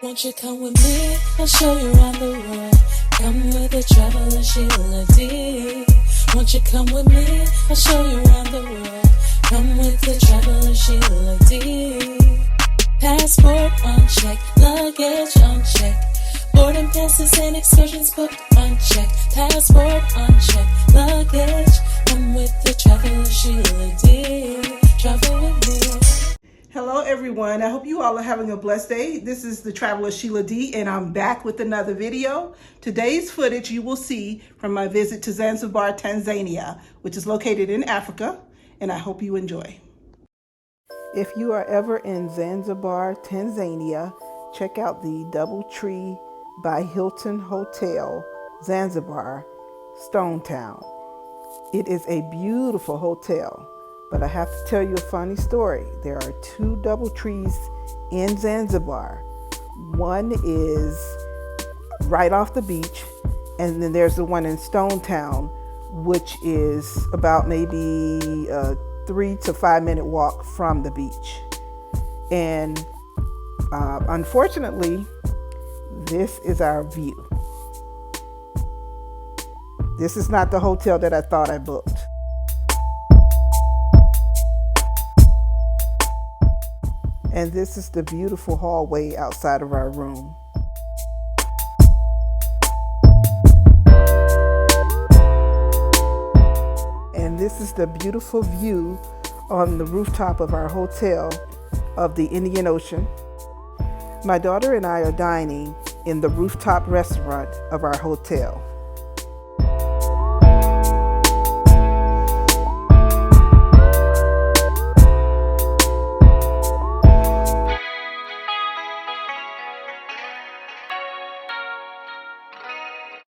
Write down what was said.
Won't you come with me? I'll show you around the world. Come with the traveler Sheila D. Won't you come with me? I'll show you around the world. Come with the traveler Sheila D. Passport on check, luggage on check. Boarding passes and excursions booked on check. Passport on check, luggage. Come with the traveler Sheila D. Travel with me. Hello everyone, I hope you all are having a blessed day. This is the Traveler Sheila D and I'm back with another video. Today's footage you will see from my visit to Zanzibar, Tanzania, which is located in Africa, and I hope you enjoy. If you are ever in Zanzibar, Tanzania, check out the Doubletree by Hilton Hotel, Zanzibar-Stone. It is a beautiful hotel. But I have to tell you a funny story. There are two Doubletrees in Zanzibar. One is right off the beach, and then there's the one in Stone Town, which is about maybe a 3 to 5 minute walk from the beach. And unfortunately, this is our view. This is not the hotel that I thought I booked. And this is the beautiful hallway outside of our room. And this is the beautiful view on the rooftop of our hotel of the Indian Ocean. My daughter and I are dining in the rooftop restaurant of our hotel.